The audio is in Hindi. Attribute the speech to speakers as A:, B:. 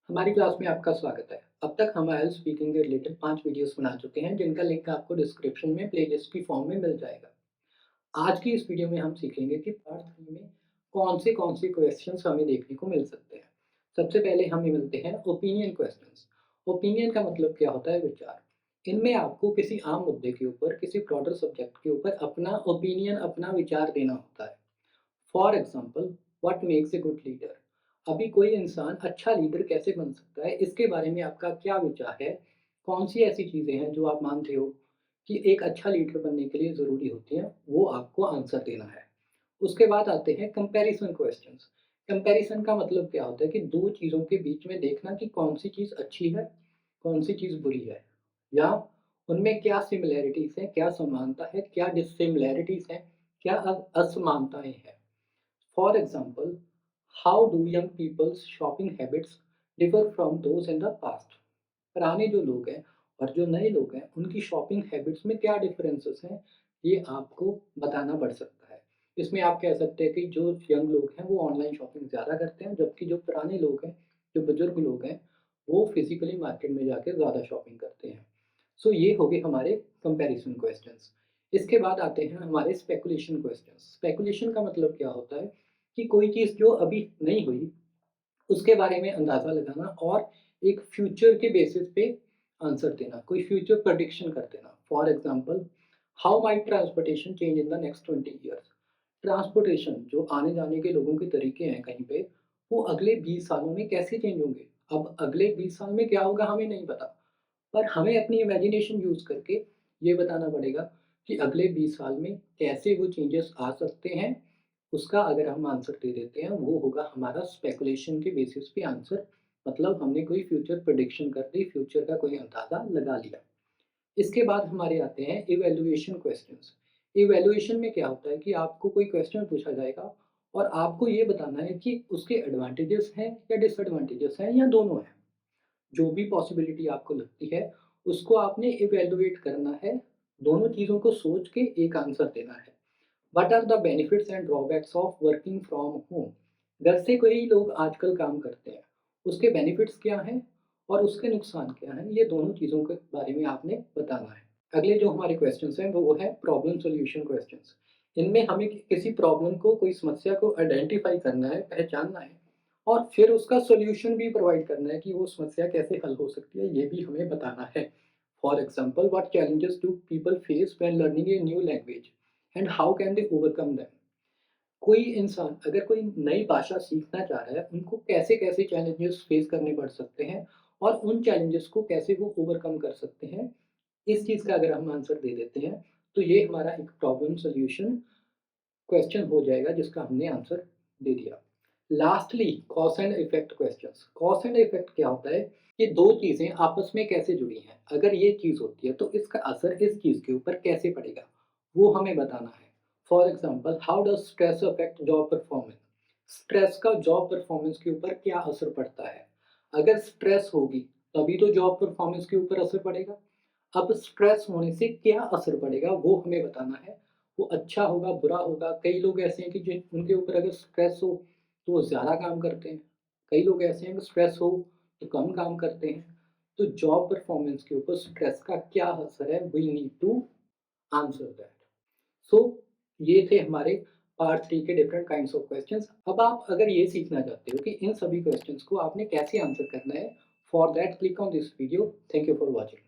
A: हमारी क्लास में आपका स्वागत है। अब तक हम आईएलटीएस स्पीकिंग के रिलेटेड 5 वीडियोस बना चुके हैं, जिनका लिंक आपको डिस्क्रिप्शन में प्लेलिस्ट की फॉर्म में मिल जाएगा। आज की इस वीडियो में हम सीखेंगे कि पार्ट 3 में कौन से क्वेश्चंस हमें देखने को मिल सकते हैं। सबसे पहले हमें मिलते हैं ओपिनियन क्वेश्चंस। ओपिनियन का मतलब क्या होता है? विचार। इनमें आपको किसी आम मुद्दे के ऊपर, किसी ब्रॉडर सब्जेक्ट के ऊपर अपना ओपिनियन, अपना विचार देना होता है। For example, what makes a good leader? अभी कोई इंसान अच्छा लीडर कैसे बन सकता है, इसके बारे में आपका क्या विचार है? कौन सी ऐसी चीज़ें हैं जो आप मानते हो कि एक अच्छा लीडर बनने के लिए ज़रूरी होती हैं, वो आपको आंसर देना है। उसके बाद आते हैं कंपैरिजन क्वेश्चंस। कंपैरिजन का मतलब क्या होता है कि 2 चीज़ों के बीच में देखना कि कौन-सी चीज़ अच्छी है, कौन-सी चीज़ बुरी है, या उनमें क्या सिमिलैरिटीज़ हैं, क्या समानता है, क्या डिसिमिलैरिटीज़ हैं, क्या असमानताएँ हैं। For example, how do young people's shopping habits differ from those in the past? पुराने जो लोग हैं और जो नए लोग हैं, उनकी शॉपिंग हैबिट्स में क्या डिफरेंसेस हैं, ये आपको बताना पड़ सकता है। इसमें आप कह सकते हैं कि जो यंग लोग हैं, वो ऑनलाइन शॉपिंग ज़्यादा करते हैं, जबकि जो पुराने लोग हैं, जो बुजुर्ग लोग हैं, वो फिज़िकली मार्केट में जाके ज़्यादा शॉपिंग करते हैं। सो ये हो गए हमारे कंपैरिज़न क्वेश्चंस। इसके बाद आते हैं हमारे स्पेकुलेशन क्वेश्चंस। स्पेकुलेशन का मतलब क्या होता है कि कोई चीज़ जो अभी नहीं हुई, उसके बारे में अंदाज़ा लगाना और एक फ्यूचर के बेसिस पे आंसर देना, कोई फ्यूचर प्रेडिक्शन कर देना। For example, how might transportation change in the next 20 years? Transportation जो आने-जाने के लोगों के तरीके हैं कहीं पे, वो अगले 20 सालों में कैसे चेंज होंगे? अब अगले 20 साल में क्या होगा हमें नहीं पता। पर हमें अपनी इमेजिनेशन यूज़ करके ये बताना पड़ेगा कि अगले 20 साल में कैसे वो चेंजेस आ सकते हैं। उसका अगर हम आंसर दे देते हैं, वो होगा हमारा स्पेकुलेशन के बेसिस पे आंसर। मतलब हमने कोई फ्यूचर प्रेडिक्शन कर दी, फ्यूचर का कोई अंदाज़ा लगा लिया। इसके बाद हमारे आते हैं इवैल्यूएशन क्वेश्चंस। इवैल्यूएशन में क्या होता है कि आपको कोई क्वेश्चन पूछा जाएगा और आपको ये बताना है कि उसके एडवांटेजेस हैं या डिसएडवांटेजेस हैं या दोनों हैं। जो भी पॉसिबिलिटी आपको लगती है, उसको आपने इवैल्यूएट करना है, दोनों चीज़ों को सोच के एक आंसर देना है। What are the benefits and drawbacks of working from home? घर से कई लोग आजकल काम करते हैं, उसके बेनिफिट्स क्या हैं और उसके नुकसान क्या हैं? ये दोनों चीज़ों के बारे में आपने बताना है। अगले जो हमारे क्वेश्चंस हैं, वो है प्रॉब्लम सॉल्यूशन क्वेश्चंस। इनमें हमें किसी प्रॉब्लम को, कोई समस्या को आइडेंटिफाई करना है, पहचानना है और फिर उसका सॉल्यूशन भी प्रोवाइड करना है कि वो समस्या कैसे हल हो सकती है, ये भी हमें बताना है। For example, what challenges do people face when learning a new language and how can they overcome them? कोई इंसान अगर कोई नई भाषा सीखना चाह रहा है, उनको कैसे-कैसे चैलेंजेस फेस करने पड़ सकते हैं और उन चैलेंजेस को कैसे वो ओवरकम कर सकते हैं, इस चीज़ का अगर हम आंसर दे देते हैं, तो ये हमारा एक प्रॉब्लम सॉल्यूशन क्वेश्चन हो जाएगा जिसका हमने आंसर दे दिया। Lastly, cause and effect questions. Cause and effect क्या होता है कि 2 चीज़ें आपस में कैसे जुड़ी हैं? अगर ये चीज़ होती है तो इसका असर इस चीज़ के ऊपर कैसे पड़ेगा? वो हमें बताना है। For example, how does stress affect job performance? Stress का जॉब परफॉर्मेंस के ऊपर क्या असर पड़ता है? अगर स्ट्रेस होगी, तभी तो जॉब परफॉर्मेंस के ऊपर असर पड़ेगा। अब स्ट्रेस होने से क्या असर पड़ेगा, वो हमें बताना है। वो अच्छा होगा, बुरा होगा। कई लोग ऐसे हैं कि जिन उनके ऊपर अगर स्ट्रेस हो, तो वो ज़्यादा काम करते हैं। कई लोग ऐसे हैं कि स्ट्रेस हो, तो कम काम करते हैं। तो जॉब परफॉर्मेंस के ऊपर स्ट्रेस का क्या असर है, we need to answer that. So ये थे हमारे पार्ट 3 के डिफरेंट काइंड्स ऑफ क्वेश्चंस। अब आप अगर ये सीखना चाहते हो कि इन सभी क्वेश्चंस को आपने कैसे आंसर करना है, for that click on this video. Thank you for watching.